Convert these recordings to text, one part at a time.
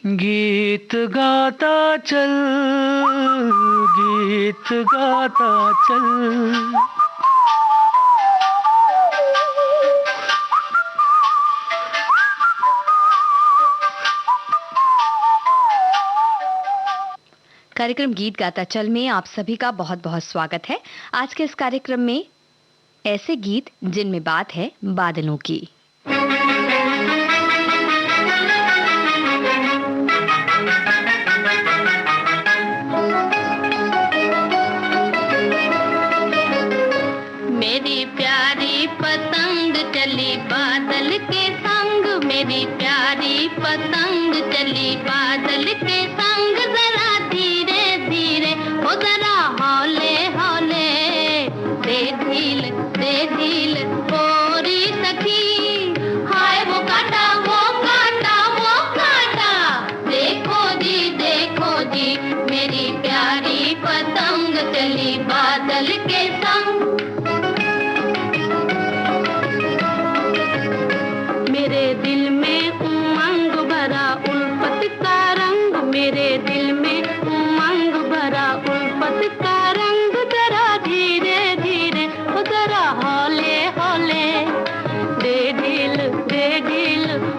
गीत गाता चल, गीत गाता चल। कार्यक्रम गीत गाता चल में आप सभी का बहुत बहुत स्वागत है। आज के इस कार्यक्रम में ऐसे गीत जिनमें बात है बादलों की। मेरी प्यारी पतंग चली बादल के संग, मेरी प्यारी पतंग चली बादल के संग, जरा धीरे धीरे ओ जरा हौले हौले, दे ढील गोरी सखी, हाय वो काटा वो काटा वो काटा, देखो जी मेरी प्यारी पतंग चली बादल के संग। मेरे दिल में उमंग भरा उल्फत का रंग, मेरे दिल में उमंग भरा उल्फत का रंग, जरा धीरे धीरे जरा हौले हौले, दे ढील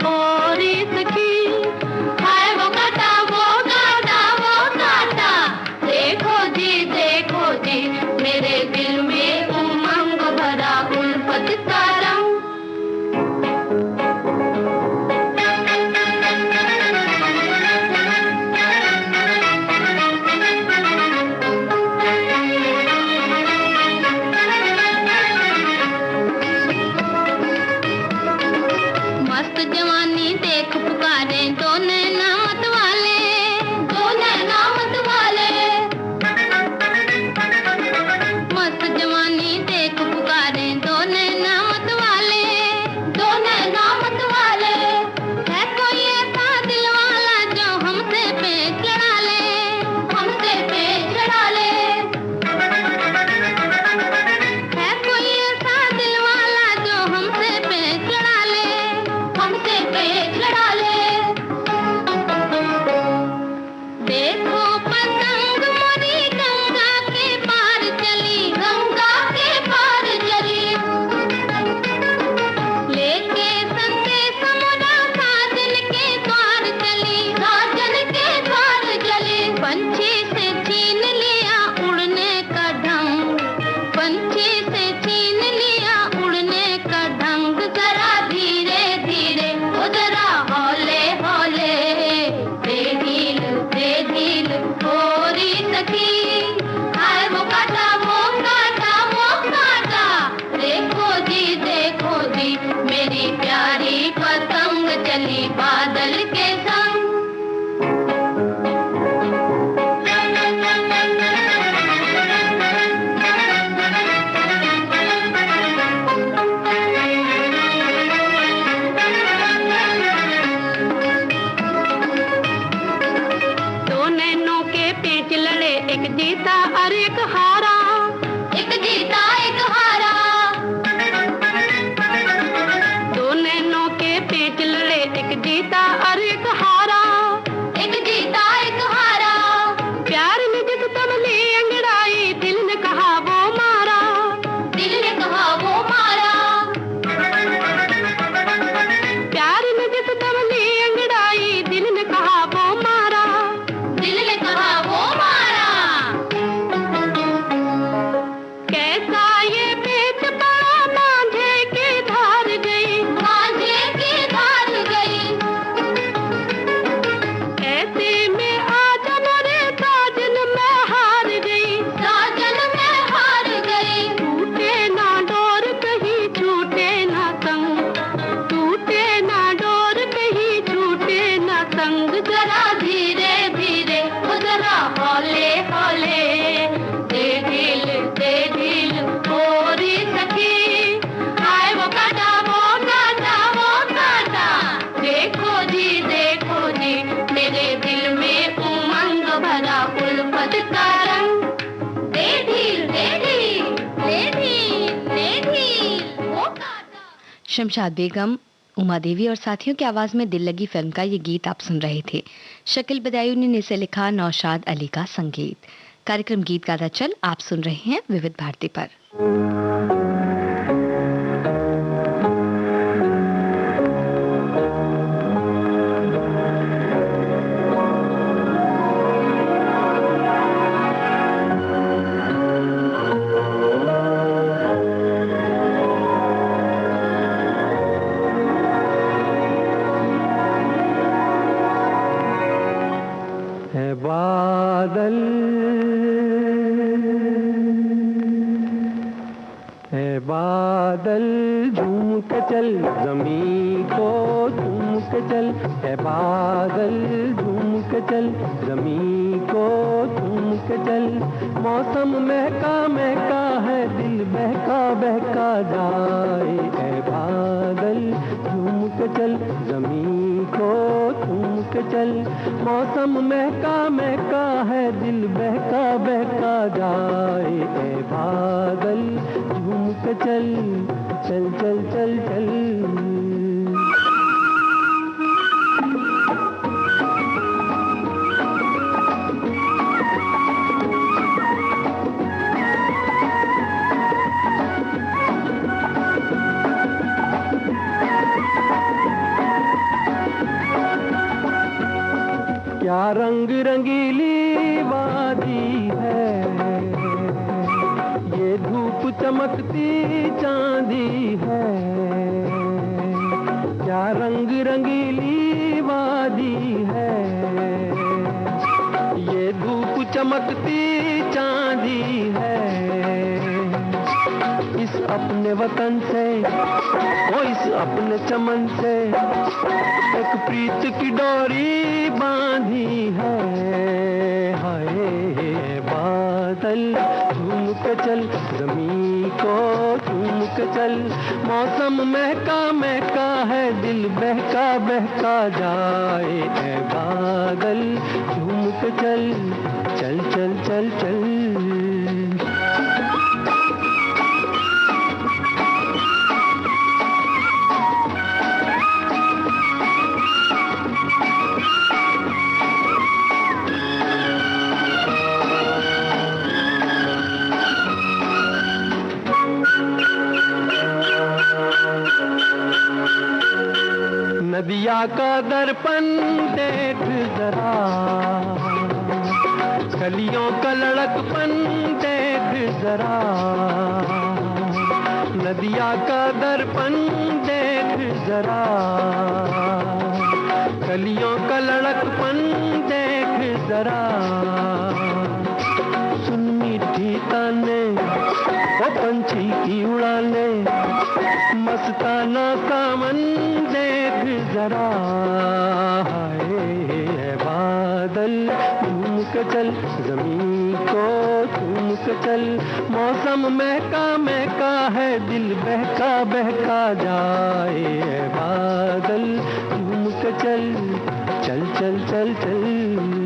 और सखी, हाय वो काटा वो काटा वो काटा, देखो जी मेरे दिल में उमंग भरा उल्फत का रंग। जवानी देख पुकारे दो नैना मत वाले, दो नैना मत वाले, मस्त जवानी देख पुकारे दो नैना मत वाले, दो नैना मत वाले, है कोई ऐसा दिल वाला जो हमसे पेच लड़ा ले, हमसे पेच लड़ा ले, है कोई ऐसा दिल वाला जो हमसे पेच लड़ा ले, हमसे पेच लड़ा ले। देखो पतंग मोरी गंगा के पार चली, गंगा के पार चली, लेके संदेश मोरा साजन के द्वार चली, साजन के द्वार चली, पंछी से छीन लिया उड़ने का ढंग, पंछी से छीन लिया उड़ने का ढंग, जरा धीरे धीरे ओ जरा हौले हौले, दे ढील गोरी सखी, हाय वो काटा वो काटा वो काटा, देखो जी मेरी प्यारी पतंग चली बादल के संग। दो नैनों के पेच लड़े, एक जीता और एक हारा, एक जीता एक हारा, दो नैनों के पेच लड़े, एक जीता और एक हारा, एक जीता एक हारा, प्यार में जिस दम ली अंगड़ाई, दिल ने कहा वो मारा, दिल ने कहा वो मारा, प्यार में जिस दम ली अंगड़ाई, दिल ने कहा वो मारा, दिल ने कहा वो मारा। कैसा ये पेच पड़ा मांझे की धार गई, मांझे की धार गई, ऐसे में आज मोरे साजन में हार गई, साजन में हार गई, टूटे ना डोर कहीं छूटे ना संग, टूटे ना डोर कहीं छूटे ना संग, जरा धीरे धीरे जरा हौले हौले, दे ढील गोरी सखी, हाय वो काटा वो काटा वो काटा, देखो जी मेरे दिल में उमंग भरा उल्फत का रंग, दे ढील वो काटा। शमशाद बेगम उमा देवी और साथियों की आवाज में दिल लगी फिल्म का ये गीत आप सुन रहे थे। शकील बदायूनी ने इसे लिखा, नौशाद अली का संगीत। कार्यक्रम गीत गाता चल आप सुन रहे हैं विविध भारती पर। बादल झूम के चल, ज़मीं को झूम के चल, है बादल झूम के चल, ज़मीं को झूम के चल। मौसम महका महका है, दिल बहका बहका जाए, है बादल झूम के चल, ज़मीं को झूम के चल। मौसम महका महका है, दिल बहका बहका जाए, है बादल झूम के चल, चल चल चल चल। क्या रंग रंगीली वादी है, ये धूप चमकती चांदी है। क्या रंग रंगीली वादी है, ये धूप चमकती चांदी है। इस अपने वतन से, ओ इस अपने चमन से, एक प्रीत की डोरी बांधी है। हाय बादल झूम के चल, ज़मीं को झूम के चल। मौसम महका महका है, दिल बहका बहका जाए, है बादल झूम के चल, चल चल चल चल। नदिया का दर्पण देख जरा, कलियों का लड़कपन देख जरा। नदिया का दर्पण देख जरा, कलियों का लड़कपन देख जरा। सुन मीठी ताने, ओ पंछी की उड़ाने, मस्ताना सामन देख जरा। हाय बादल झूम के चल, ज़मीं को झूम के चल। मौसम महका महका है, दिल बहका बहका जाए, बादल झूम के चल, चल चल चल चल।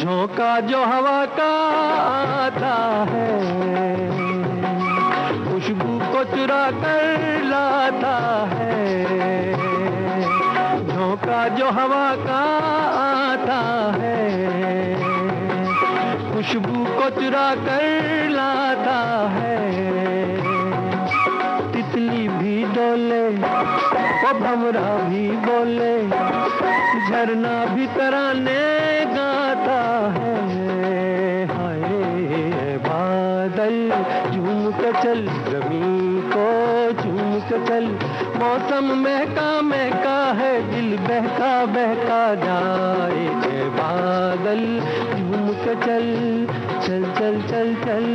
झोंका जो हवा का आता है, खुशबू को चुरा कर लाता है। झोंका जो हवा का आता है, खुशबू को चुरा कर लाता है। तितली भी डोले, ओ भंवरा भी बोले, झरना भी तराने गाता है। हाय बादल झूम के चल, ज़मीं को झूम के चल। मौसम महका महका है, दिल बहका बहका जाए, बादल झूम के चल, चल चल चल चल,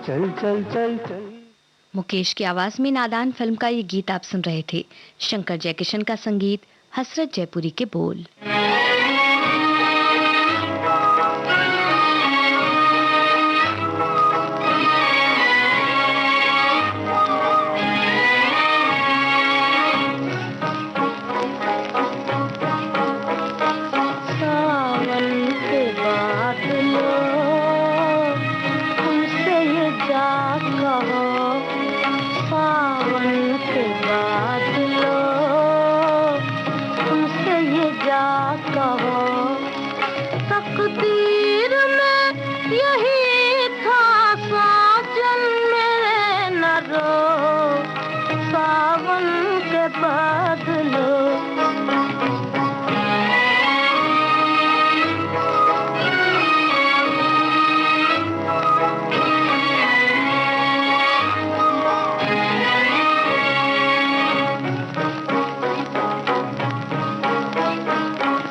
चल चल चल चल। मुकेश की आवाज में नादान फिल्म का ये गीत आप सुन रहे थे। शंकर जयकिशन का संगीत, हसरत जयपुरी के बोल। बादलों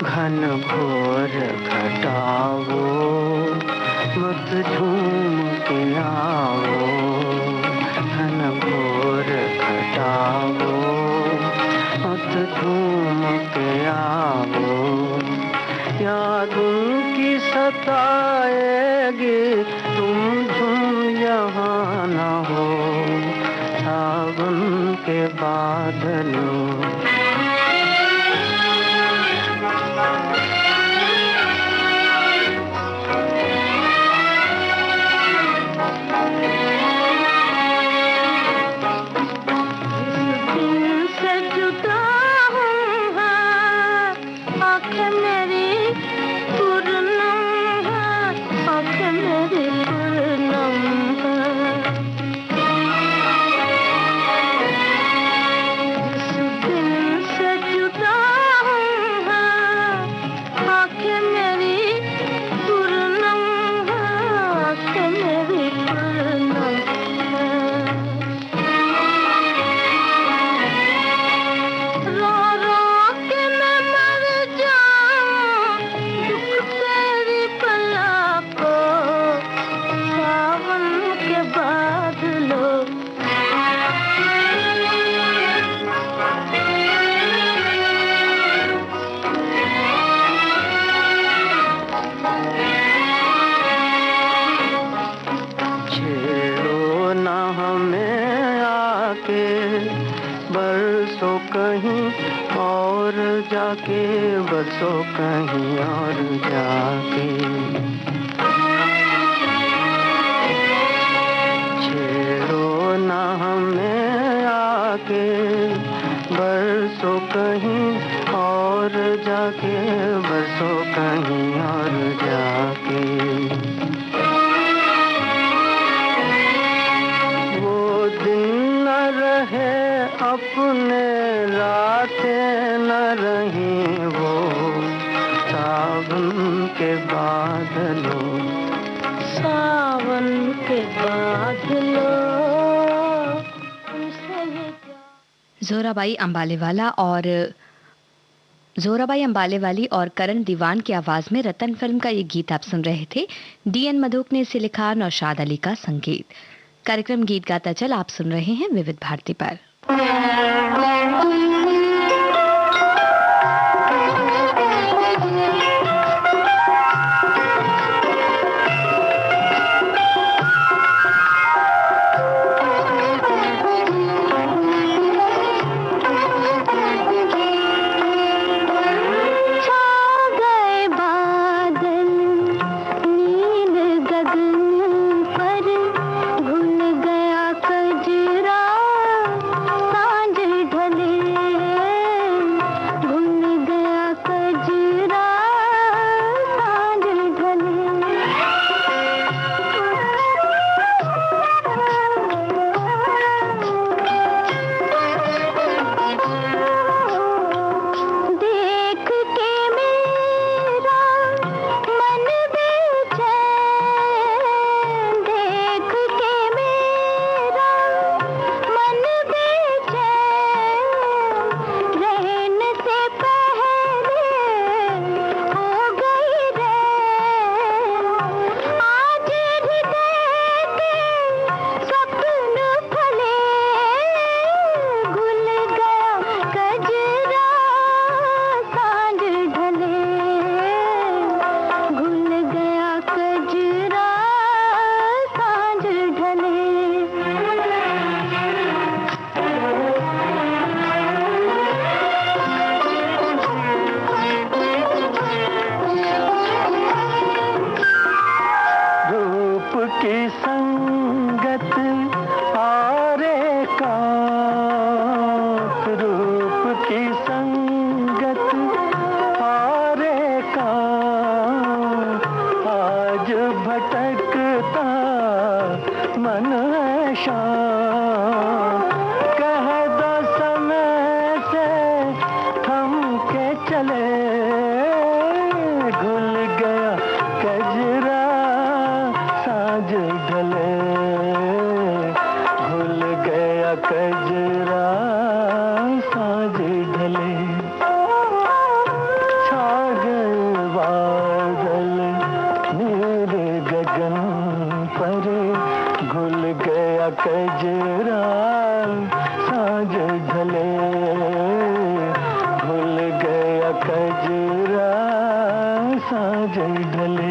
घन घोर घटाओ मत झूम के आओ, घन घोर घटाओ मत झूम के आओ, याद उनकी सताएगी तुम झूम यहाँ न हो, सावन के बादलों बरसो कहीं और जाके, बरसो कहीं और जाके, छेड़ो ना हमें आके, बरसो कहीं और जाके, बरसो कहीं और जाके, वो दिन न रहे अपने रातें न रहीं, वो सावन के बादलों, सावन के बादलों। जोराबाई अंबालेवाली और करण दीवान की आवाज में रतन फिल्म का ये गीत आप सुन रहे थे। DN मधुक ने इसे लिखा, नौशाद अली का संगीत। कार्यक्रम गीत गाता चल आप सुन रहे हैं विविध भारती पर। सांझ ढले साँझ ढले, छा गए बादल मेरे गगन पर, घुल गया कजरा साँझ ढले, घुल गया कजरा साँझ ढले।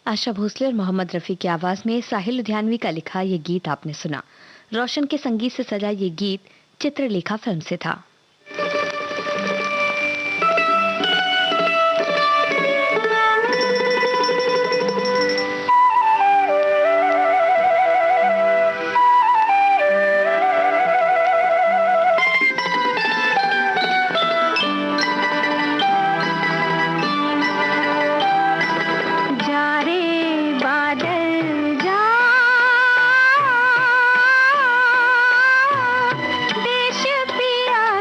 आशा भोसले और मोहम्मद रफ़ी की आवाज में साहिल लुधियानवी का लिखा ये गीत आपने सुना। रोशन के संगीत से सजा ये गीत चित्रलेखा फिल्म से था। देश पिया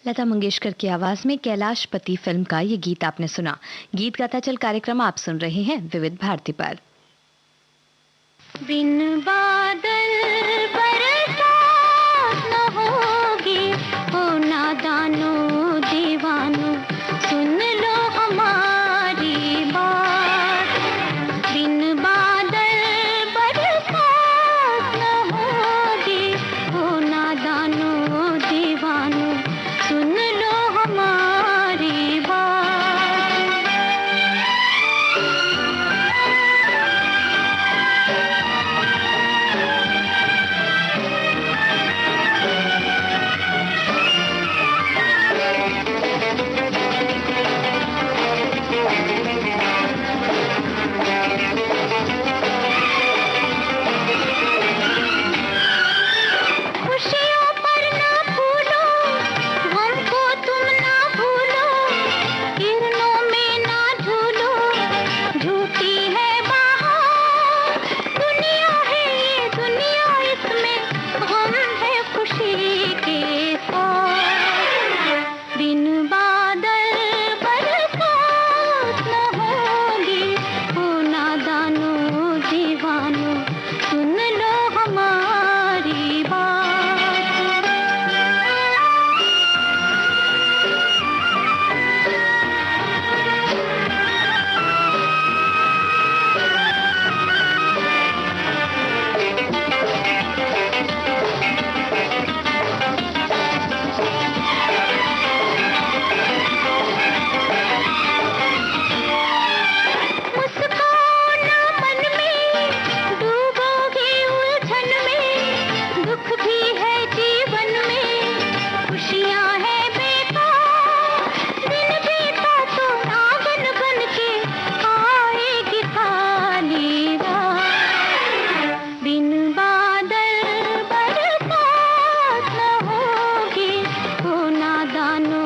लता मंगेशकर की आवाज में कैलाश पति फिल्म का ये गीत आपने सुना। गीत गाता चल कार्यक्रम आप सुन रहे हैं विविध भारती पर। बिन बादल बरसात न होगी, ओ नादानो दीवानो सुन लो हमारी बात। बिन बादल बरसात न होगी, ओ नादानो दीवानो सुन लो हमारी बात। खुशियों पर ना भूलो, हमको तुम ना भूलो, किरणों में ना झूलो, झूठी है बाहर दुनिया है ये दुनिया, इसमें गम है खुशी के साथ। बिन बादल बरसात न होगी, ओ नादानो दीवानो सुन लो हमारी बात। मुस्काओ ना मन में, डूबोगे उलझन में, दुख भी है जीवन में, खुशियाँ है बेकार, दिन बीता तो आंगन बन के आएगी खाली रात। बिन बादल बरसात न होगी, ओ नादानो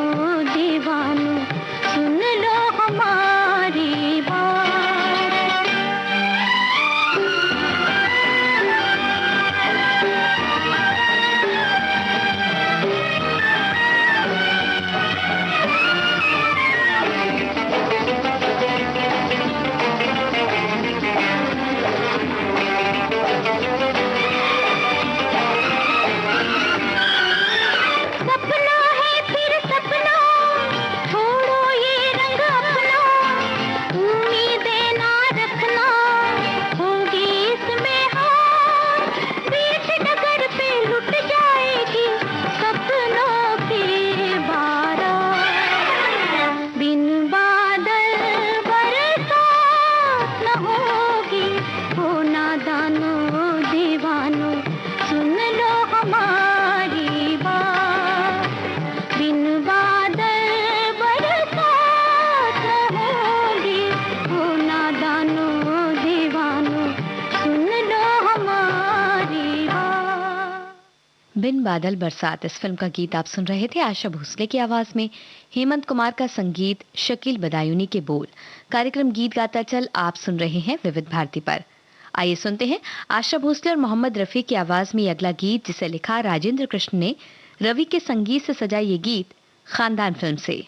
दीवानो सुन लो हमारी बात। सपना है फिर सपना, छोड़ो ये रंग अपना, उम्मीदें ना रखना, होगी इसमें हार, बीच डगर पे लुट जाएगी सपनों की बारात। बिन बादल बरसात न होगी, ओ नादानो दीवानो सुन लो हमारी बात। बिन बादल बरसात न होगी, ओ नादानो दीवानो सुन लो हमारी बात। बिन बादल बरसात इस फिल्म का गीत आप सुन रहे थे आशा भोसले की आवाज में। हेमंत कुमार का संगीत, शकील बदायूनी के बोल। कार्यक्रम गीत गाता चल आप सुन रहे हैं विविध भारती पर। आइए सुनते हैं आशा भोसले और मोहम्मद रफी की आवाज में अगला गीत, जिसे लिखा राजेंद्र कृष्ण ने। रवि के संगीत से सजा ये गीत खानदान फिल्म से।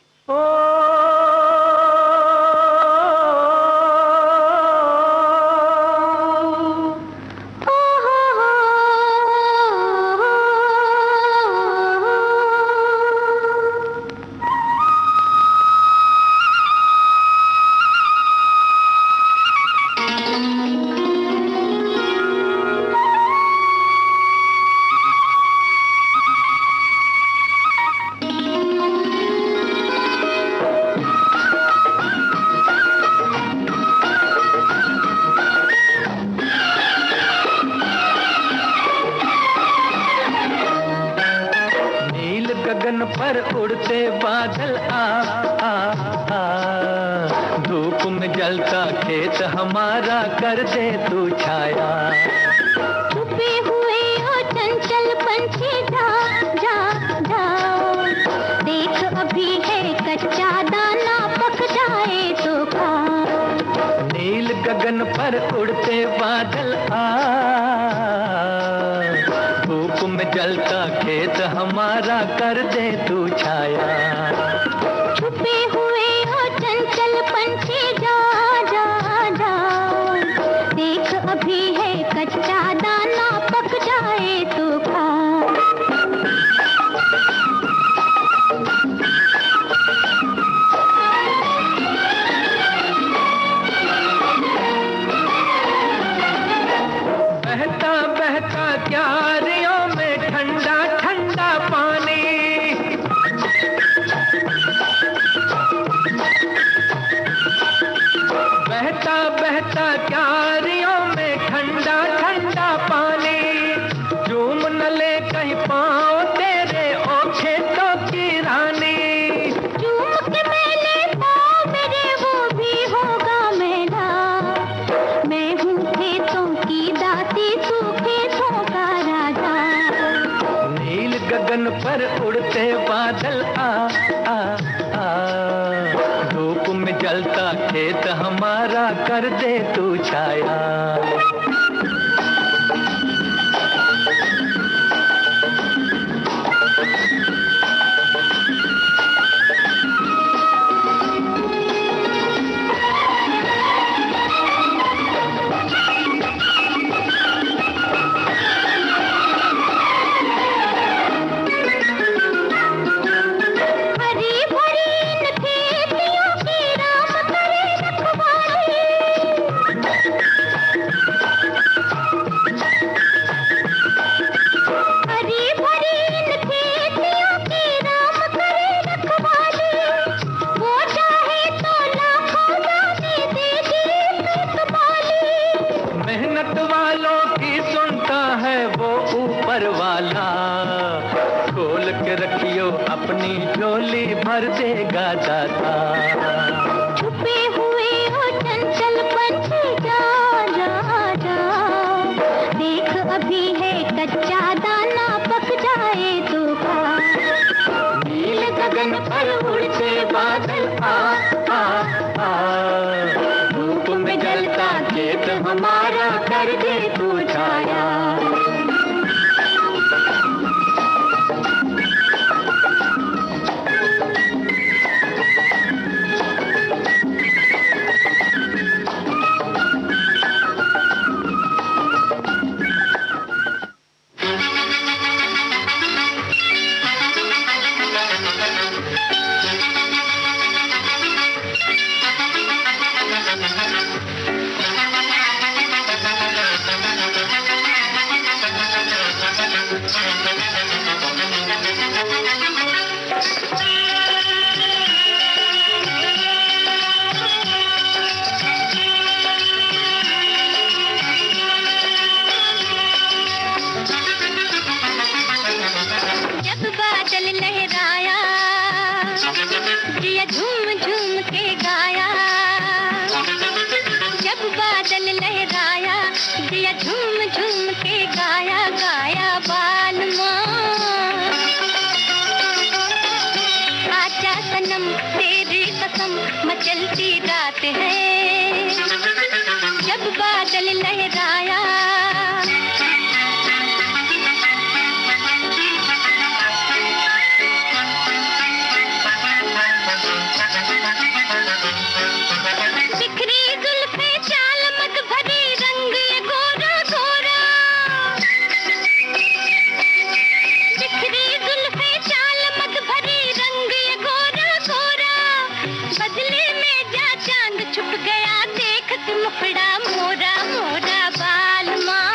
गगन पर उड़ते बादल धूप में जलता खेत हमारा कर दे तू छाया। छुपे हुए हो चंचल पंछी जा जा जा, देख अभी है कच्चा दाना पक जाए तो खा। नील गगन पर उड़ते बादल धूप में जलता खेत हमारा कर दे तू छाया। छुपे हुए हो चंचल पंछी जा जा जा, देख अभी है कच्चा दाना पक जाए तो खा। बहता बहता क्यारियों में ठंडा ठंडा पानी, बहता बहता क्यारियों में ठंडा ठंडा पानी, झूम न ले कहीं पाँव तेरे ओ खेतों की रानी। झूम के मेले पाँव मेरे वो भी होगा मेला, मैं हूँ खेतों की दासी तू खेतों का राजा। नील गगन पर उड़ते बादल आ आ आ, धूप में जलता खेत हमारा कर दे तू छाया। हरी भरी इन खेतियों की राम करे रखवाली, हरी भरी इन खेतियों की राम करे रखवाली। वो चाहे तो लाखों दाने देगी इकबाली। मेहनत वालों की सुनता है वो ऊपर वाला, खोल के रखियो अपनी झोली भर देगा दाता। छुपे हुए हो चंचल पंछी जा जा जा, देख अभी है कच्चा दाना पक जाए तो खा। नील गगन पर उड़ते बादल आ आ आ, धूप में जलता खेत हमारा कर दे तू छाया। जब बादल लहराया जिया झूम झूम के गाया, जब बादल लहराया जिया झूम झूम के गाया। गाया बाल माँ आजा सनम तेरी कसम मचलती रात है, जब बादल लहराया। बिखरी जुल्फे चाल मत भरी रंग ये गोरा गोरा, बिखरी जुल्फे चाल मत भरी रंग ये गोरा गोरा। बदले में जा चांद छुप गया देखत मुखड़ा मोरा मोरा बाल माँ।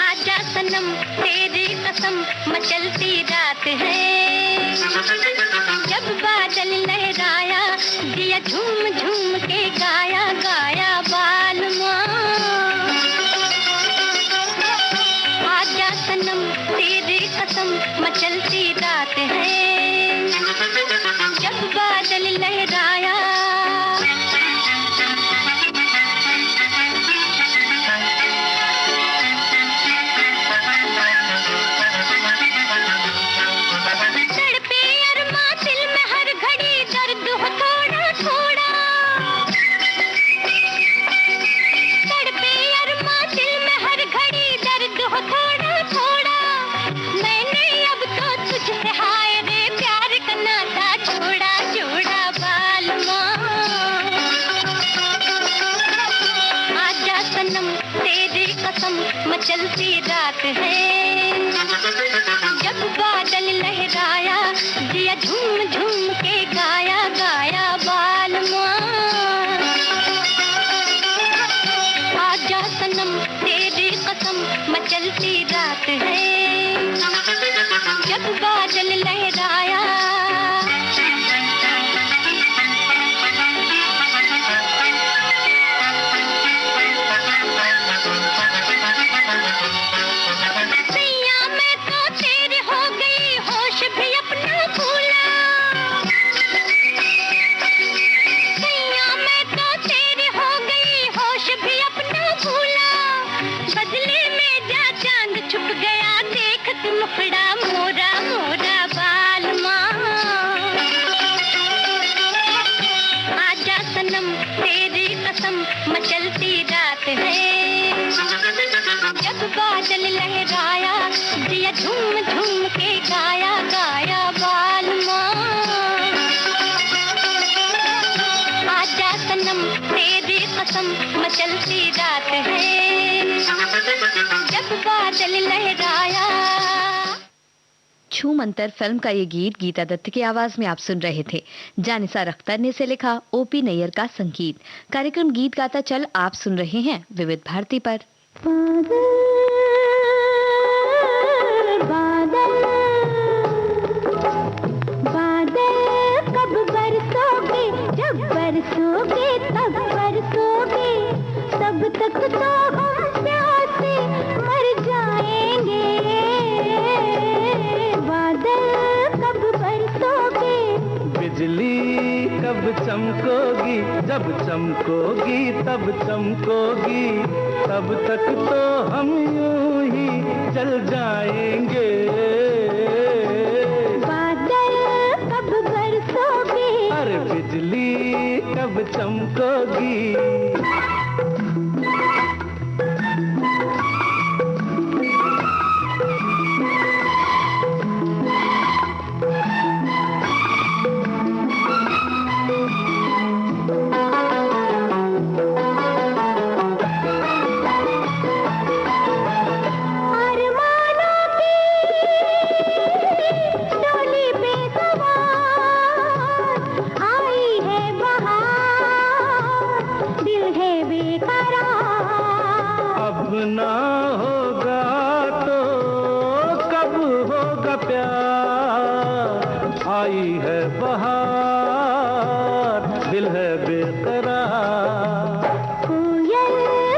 आजा सनम तेरी कसम मचलती रात है, जब बादल लहराया जिया झूम झूम के गाया। गाया बाल माँ आजा सनम तेरी कसम मचलती रात है, जब बादल लहराया। तड़पे अरमा कसम मचलती रात है। जब बादल लहराया दिया झूम झूम के गाया गाया बालमा। आजा सनम तेरी कसम मचलती रात है। जब बादल लहराया मुखड़ा मोरा मोरा बालमा। आजा सनम तेरी कसम मचलती रात है। जब बादल लहराया दिया झूम झूम के गाया गाया बालमा। आजा सनम तेरी कसम मचलती रात है। जब बादल लहराया। छूम अंतर फिल्म का ये गीत गीता दत्त की आवाज में आप सुन रहे थे। जानिसार अख्तर ने इसे लिखा, ओपी नैयर का संगीत। कार्यक्रम गीत गाता चल आप सुन रहे हैं विविध भारती पर। बादल बादल कब बरसोगे, जब बरसोगे तब बरसोगे। तब तक तो हम प्यासे मर जाएंगे। बादल कब बरसोगे, बिजली कब चमकोगी, जब चमकोगी तब चमकोगी। तब तक तो हम यूं ही जल जाएंगे। बादल कब बरसोगे, अरे बिजली कब चमकोगी। ना होगा तो कब होगा प्यार। आई है बहार, दिल है बेकरार। कोयल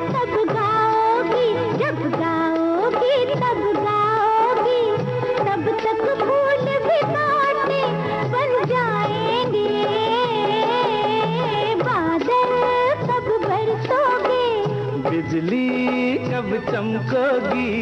तब गाओगी, जब गाओगी तब गाओगी। तब तक फूल भी कांटे बन जाएंगे। बादल कब बरसोगे, बिजली कब चमकोगी।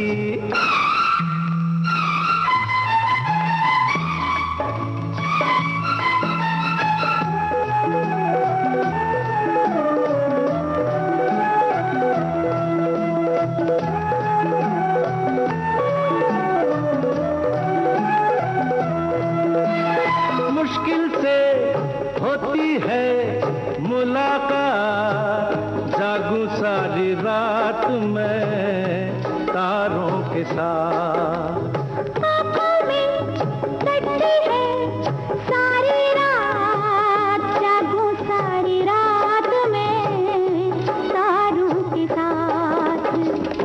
मुश्किल से होती है मुलाकात, जागूं सारी रात में तारों के साथ। आँखों में कटती है सारी रात, जागूं सारी रात में तारों के साथ।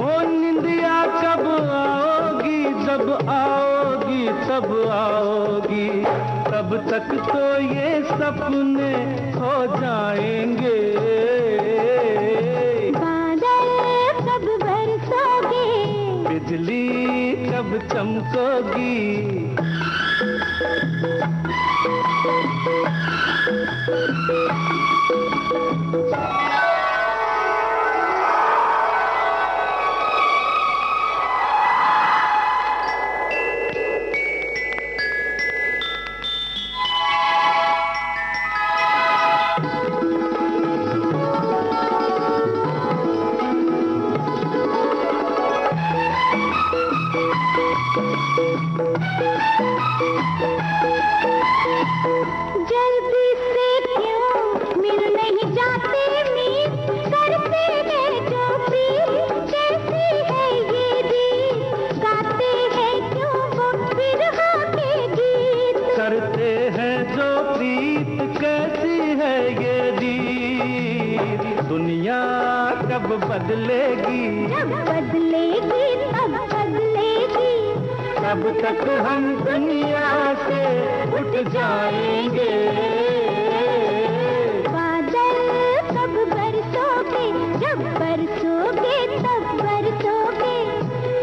ओ निंदिया कब आओगी, जब आओगी तब आओगी। तब तक तो ये सपने हो जाएंगे। बादल कब बरसोगे, बिजली कब चमकोगी। जल्दी से क्यों मिल नहीं जाते, मीत करते हैं जो प्रीत कैसी दुनिया कब बदलेगी, जब बदलेगी तब बदलेगी, तब तक हम दुनिया से उठ जाएंगे। बादल कब बरसोगे, जब बरसोगे तब बरसोगे,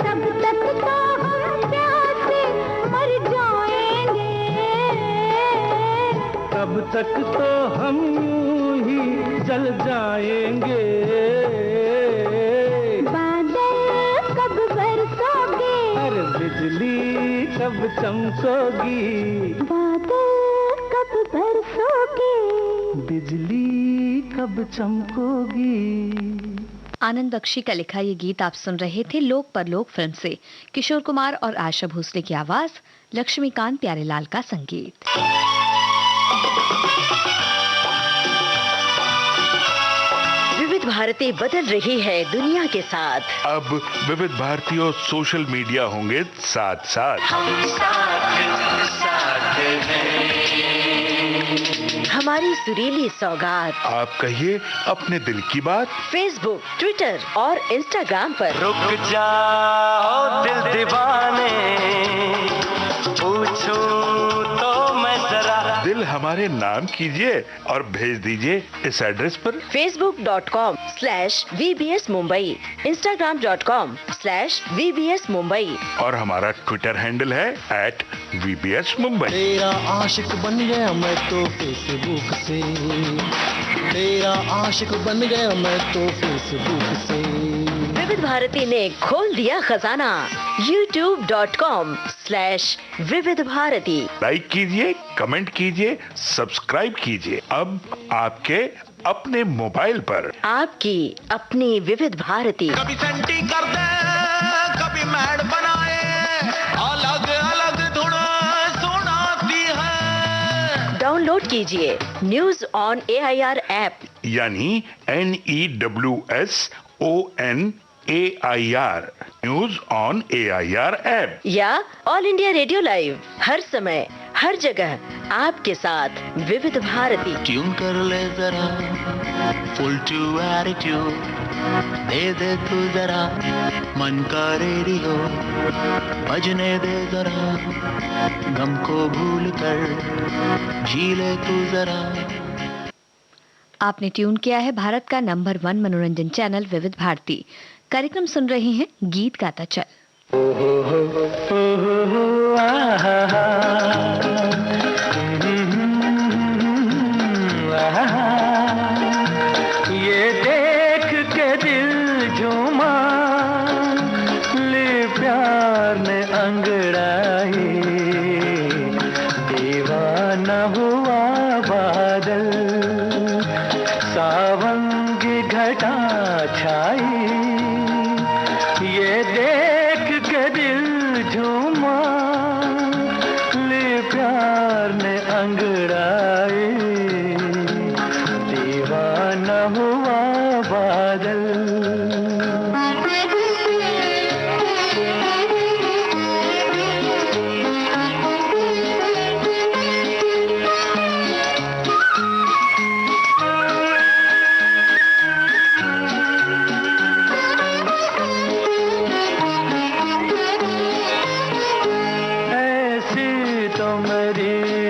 तब तक तो हम प्यासे मर जाएंगे। तब तक तो हम यूं ही जल जाएंगे। बादल कब बरसोगे, अरे बिजली कब चमकोगी, बादल कब बरसोगे, बिजली कब चमकोगी। आनंद बख्शी का लिखा ये गीत आप सुन रहे थे लोक परलोक फिल्म से। किशोर कुमार और आशा भोसले की आवाज, लक्ष्मीकांत प्यारेलाल का संगीत। विविध भारती बदल रही है दुनिया के साथ। अब विविध भारती और सोशल मीडिया होंगे साथ साथ। हमारी सुरीली सौगात, आप कहिए अपने दिल की बात। फेसबुक, ट्विटर और इंस्टाग्राम पर। रुक जाओ दिल दीवाने, पूछूं तो मैं जरा। दिल हमारे नाम कीजिए और भेज दीजिए इस एड्रेस पर। facebook.com/VBS Mumbai, Instagram.com/VBS Mumbai और हमारा ट्विटर हैंडल है @VBS Mumbai। तेरा आशिक बन गया मैं तो फेसबुक से, तेरा आशिक बन गया मैं तो फेसबुक से। विविध भारती ने खोल दिया खजाना, youtube.com/विविध भारती। लाइक कीजिए, कमेंट कीजिए, सब्सक्राइब कीजिए। अब आपके अपने मोबाइल पर आपकी अपनी विविध भारती। कभी सेंटी कर दे, कभी मैड बनाए, अलग अलग धुन सुनाती है। डाउनलोड कीजिए न्यूज ऑन AIR ऐप, यानी NEWSONAIR, news on AIR app. या ऑल इंडिया रेडियो लाइव, हर समय हर जगह आपके साथ विविध भारती। ट्यून कर ले जरा, फुल टू एटीट्यूड दे दे तू जरा, मन का रेडियो बजने दे जरा, गम को भूल कर जी ले तू जरा। आपने ट्यून किया है भारत का नंबर 1 मनोरंजन चैनल विविध भारती। कार्यक्रम सुन रहे हैं गीत गाता चल। ये देख के दिल झूमा, ले प्यार ने अंगड़ाई, दीवाना हुआ बादल, सावन की घटा छाई। ये देख के दिल झूमा, ले प्यार ने अंगड़ाई, दीवाना हुआ बादल।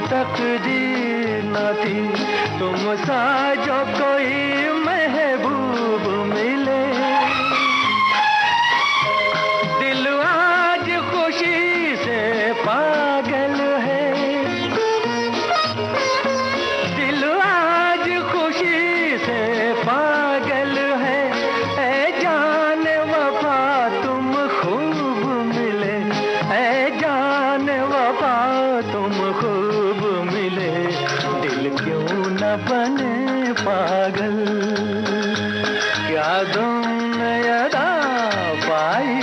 तकदीर न थी तुम सा जो कोई महबूब मिले, दिल आज खुशी से पागल है, दिल आज खुशी से पागल है। ऐ जान वफा तुम खूब मिले, ऐ जान वफा तुम खूब मिले, दिल क्यों न बने पागल, क्या तुमने अदा पाई,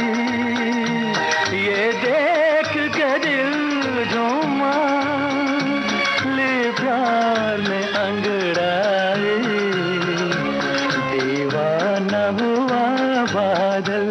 ये देख के दिल झूमा, ले प्यार में अंगड़ाई, दीवाना हुआ बादल।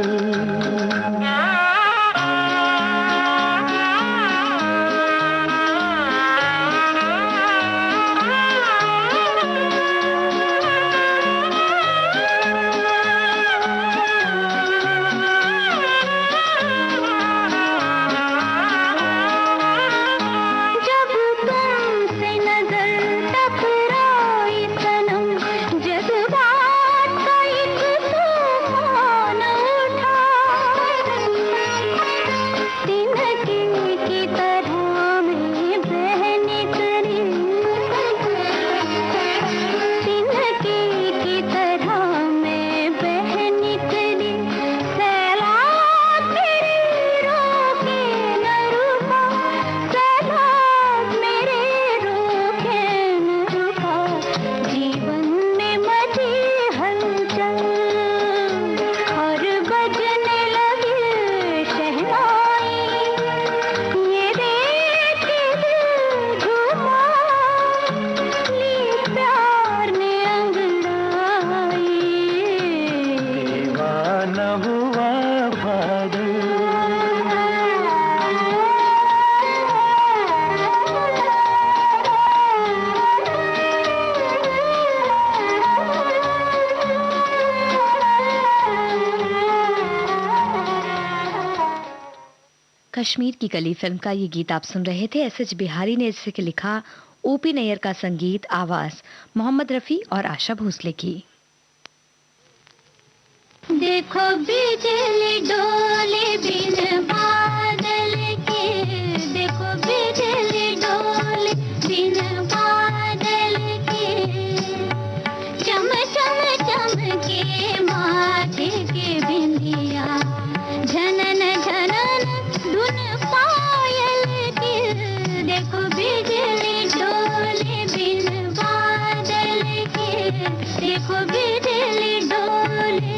कश्मीर की कली फिल्म का ये गीत आप सुन रहे थे। एस.एच. बिहारी ने इसे लिखा, ओपी नैयर का संगीत, आवाज मोहम्मद रफी और आशा भोसले की। देखो बिजली डोले बिन बादल के, देखो बिजली डोले बिन बादल के, चम चम चमके माथे के बिंदिया, झनन झनन धुन पायल की। देखो बिजली डोले बिन बादल के, देखो बिजली डोले।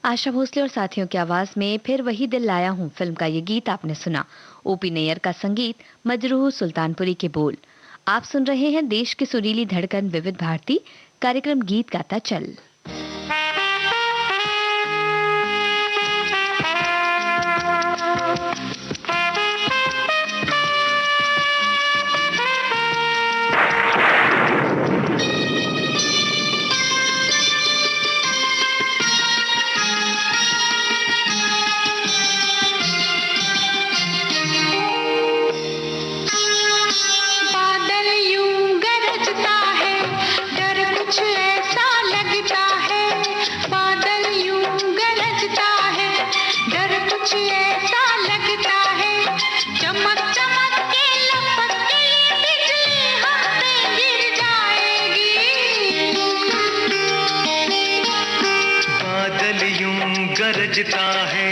आशा भोसले और साथियों की आवाज में फिर वही दिल लाया हूँ फिल्म का ये गीत आपने सुना। ओपी नैयर का संगीत, मजरूह सुल्तानपुरी के बोल। आप सुन रहे हैं देश की सुरीली धड़कन विविध भारती, कार्यक्रम गीत गाता चल। गरजता है,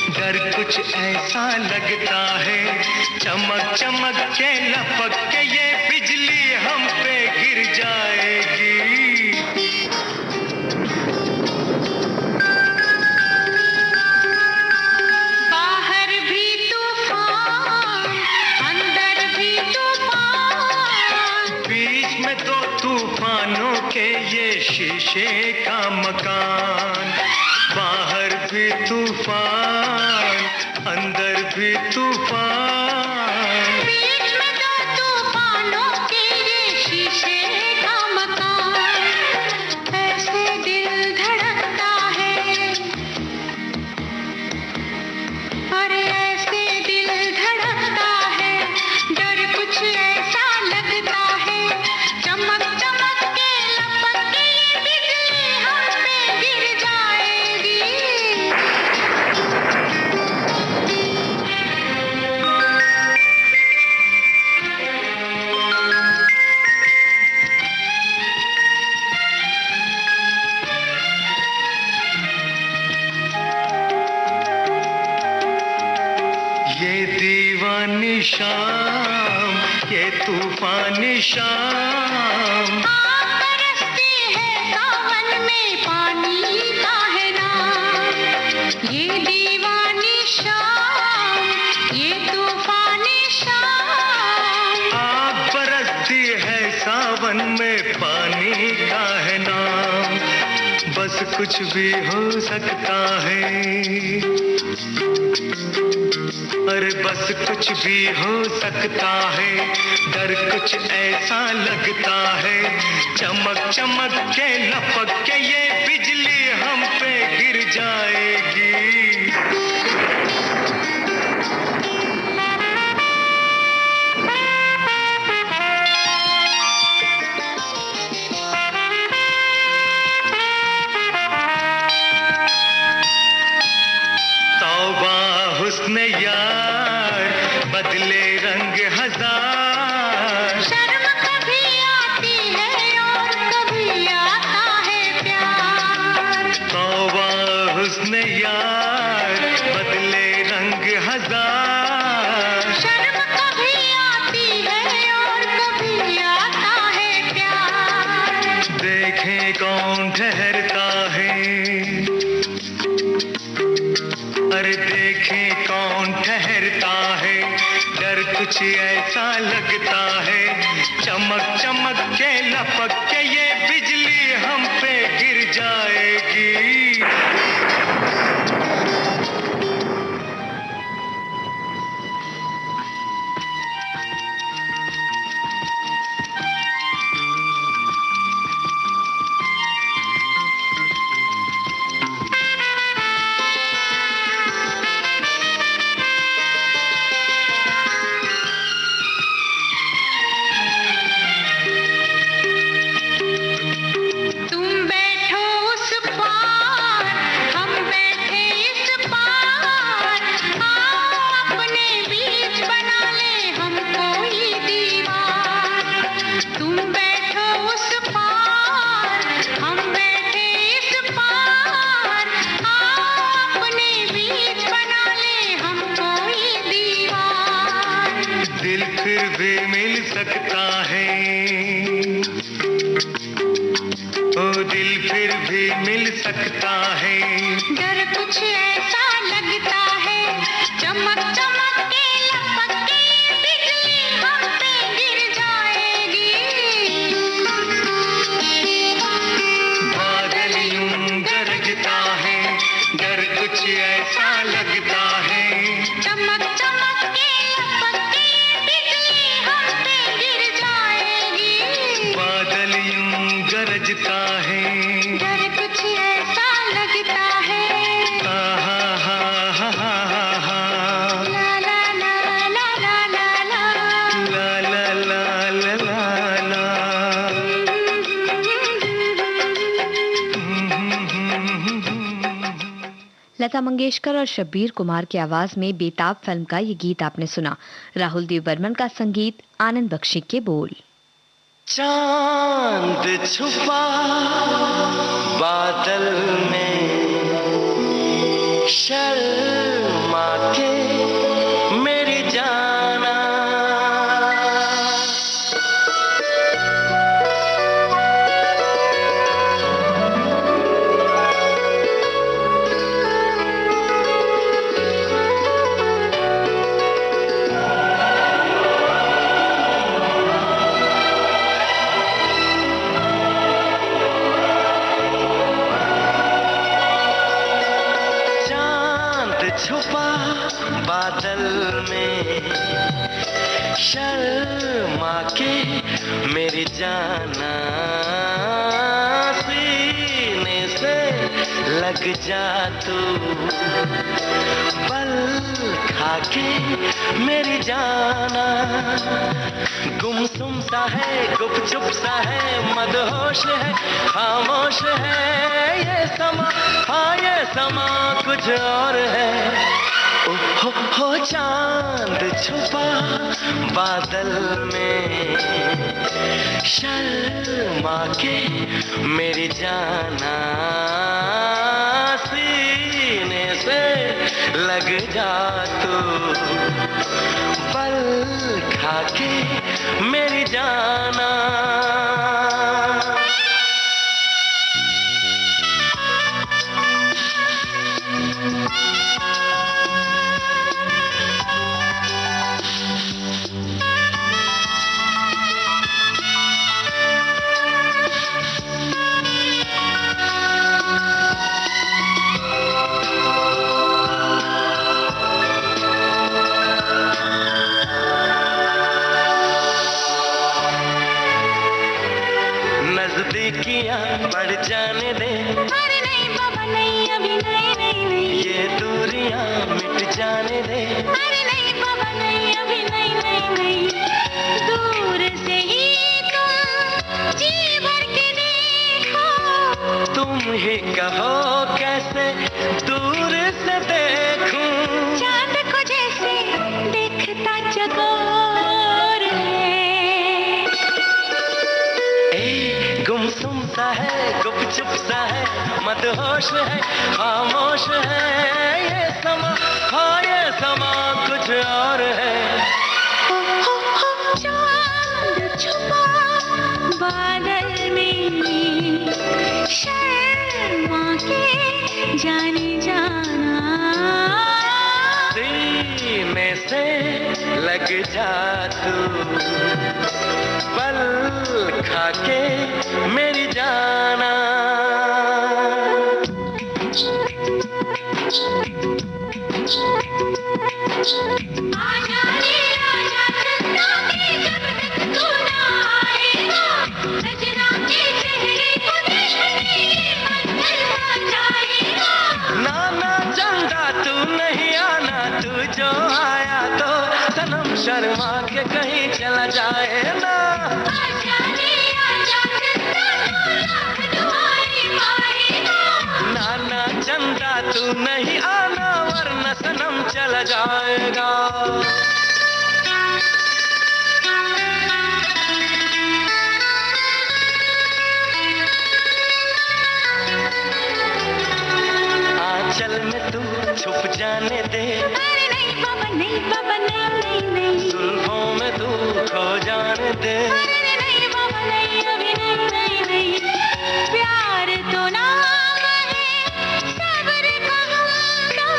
डर कुछ ऐसा लगता है, चमक चमक के लपक के ये बिजली हम पे गिर जाएगी। बाहर भी तूफान, अंदर भी तूफान, बीच में दो तूफानों के ये शीशे का मकान। बाहर भी तूफान, अंदर भी तूफान, बीच में दो तूफानों के ये शीशे का मकान। ऐसे दिल धड़कता है, अरे ऐसे दिल धड़कता है, डर कुछ ऐसा लगता है, चमक चमक के लपक के ये बिजली हम पे गिर जाएगी। शाम, ये तूफानी शाम। बरसती है सावन में पानी का है नाम, ये दीवानी शाम, ये तूफानी शाम। आग बरसती है सावन में पानी का है नाम, बस कुछ भी हो सकता है, अरे बस कुछ भी हो सकता है, डर कुछ ऐसा लगता है, चमक चमक के लपक के ये बिजली हम पे गिर जाएगी। हुस्न यार बदले रंग हजार, शर्म कभी आती है और कभी आता है प्यार। तौबा हुस्न यार बदले रंग हजार, शर्म कभी आती है और कभी आता है प्यार। देखें कौन ठहरता है, अरे देखें कौन ठहरता है, डर कुछ ऐसा लगता है, चमक चमक के लपक के ये बिजली हम पे गिर जाएगी। सकता है, ओ दिल फिर भी मिल सकता है, डर कुछ ऐसा लगता है, चमक चमक के लपक के बिजली हम पे गिर जाएगी। बादल यूं गरजता है, डर कुछ ऐसा लगता है, चमक चमक के लपक के बिजली हम पे गिर जाएगी। बादल यूं गरजता है, डर कुछ ऐसा लगता है, हा हा हा हा हा हा, ला ला ला ला ला ला ला, ला ला ला ला ला ला। लता मंगेशकर और शब्बीर कुमार की आवाज में बेताब फिल्म का ये गीत आपने सुना। राहुल देव बर्मन का संगीत, आनंद बख्शी के बोल। चांद छुपा बादल में, शर्मा के मेरी जाना, छुपा बादल में, शर्मा के मेरी जाना, सीने से लग जा तू, पल खाके मेरी जाना, गुमसुम सा है, गुपचुप सा है, मदहोश है, खामोश है ये समा, हाँ ये समा कुछ और है। हो चांद छुपा बादल में, शर्मा के मेरी जाना, सीने से लग जा तू, पल खा के मेरी जाना। नजदीकियां बढ़ जाने दे, अरे नहीं बाबा नहीं, अभी नहीं नहीं नहीं। ये दूरियां मिट जाने दे, अरे नहीं बाबा नहीं, अभी नहीं नहीं नहीं। दूर से ही तुम जी भर के देखो, तुम ही कहो कैसे दूर से देखूं। चांद को जैसे देखता चकोर है। ए गुमसुम सा है, गुपचुप सा है, मदहोश है, खामोश है ये समा, हाँ ये समा कुछ और है। चांद छुपा बादल में, शर्मा के जाने जाना। सीने से लग जा तू, पल खा के मेरी जाना। आजा रे आजा चंदा के, जब तक तू ना आएगा, सजना के चेहरे को देखने मंजिल ना जाएगा। नाना चंदा तू नहीं आना, तू जो आया तो सनम शर्मा के कहीं चला जाए ना। आजा रे आजा चंदा, तू लाख दुआएं पाएगा। नाना चंदा तू नहीं आना, वरना सनम चला जाएगा। आंचल में तू छुप जाने दे, अरे नहीं बाबा नहीं, बाबा नहीं नहीं नहीं। जुल्फों में तू खो जाने दे, अरे नहीं बाबा नहीं, अभी नहीं नहीं नहीं। प्यार तो नाम है सब्र का हमदम,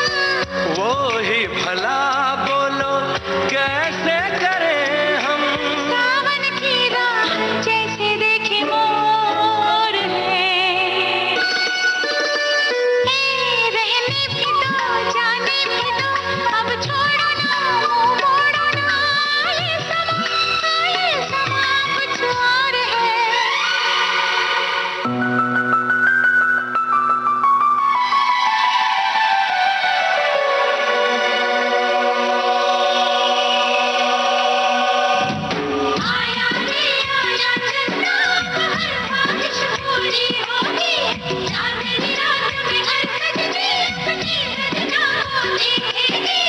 वो ही भला बोलो कैसे करें हम। सावन की राह जैसे देखे मोर है। रहने भी दो, जाने भी दो, अब छोड़ो ना, मुंह मोड़ो ना। ये समा कुछ और है। आया रे आया चंदा, हर ख्वाहिश पूरी होगी। चांदनी रात में हर सजनी अपनी सजना को देखेगी।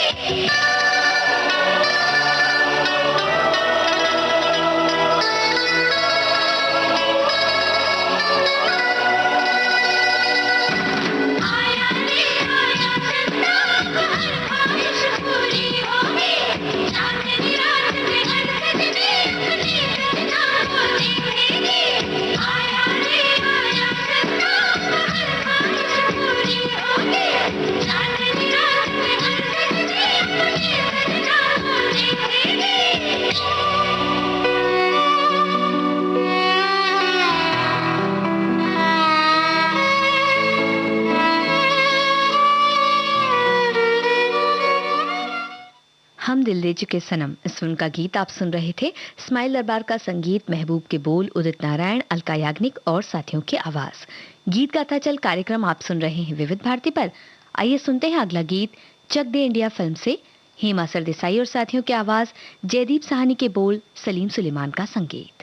आया रे आया चंदा, हर ख्वाहिश पूरी होगी। चांदनी रात में हर सजनी अपनी सजना को देखेगी। आया रे आया चंदा, हर ख्वाहिश पूरी होगी। चांदनी रात में हर सजनी अपनी सजना को देखेगी। हम दिल दे चुके सनम, इस फिल्म का गीत आप सुन रहे थे। स्माइल दरबार का संगीत, महबूब के बोल, उदित नारायण, अलका याग्निक और साथियों की आवाज। गीत गाता चल कार्यक्रम आप सुन रहे हैं विविध भारती पर। आइए सुनते हैं अगला गीत चक दे इंडिया फिल्म से। हेमा सरदेसाई और साथियों की आवाज, जयदीप साहनी के बोल, सलीम सुलेमान का संगीत।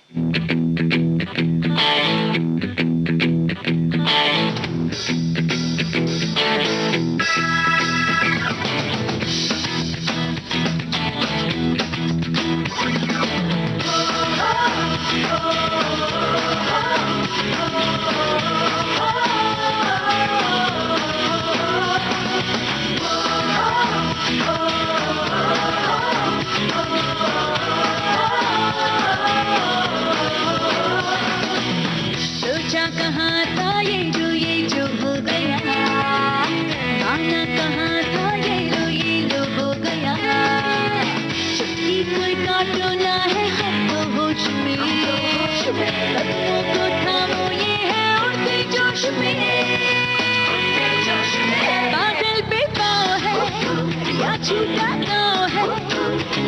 छूटा नाव है,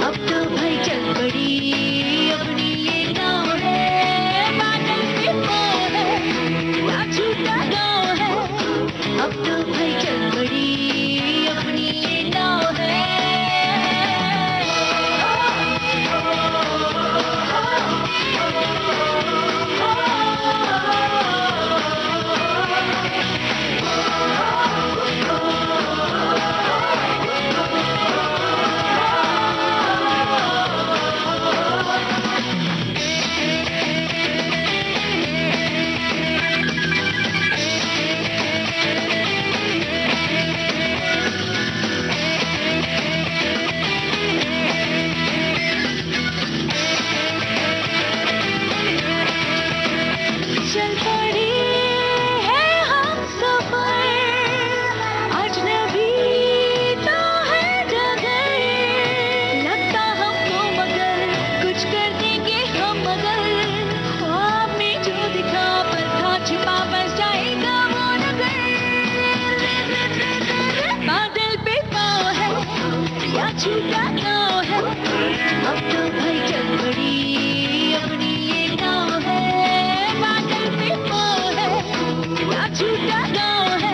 अब तो भाई चल पड़ी अपनी ये नाव है, बादल पे पाँव है, या छूटा नाव है, अब तो भाई चल पड़ी अपनी ये नाव है। चल पड़ी है हम सफर, अजनबी तो है जगह, लगता हमको मगर कुछ कर देंगे हम मगर, ख्वाब में जो दिखा पर था छिपा बस जाएगा वो नगर, बादल पे पाँव है, या छूटा नाव है, अब तो भाई चल पड़ी अपनी ये नाव है, बादल पे पाँव है, या छूटा नाव है,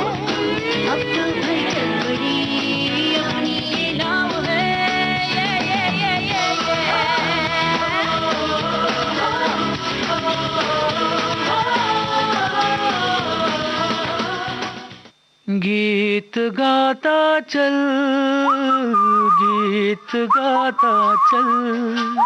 अब तो भाई चल पड़ी अपनी ये नाव है, गीत गाता चल, गीत गाता चल,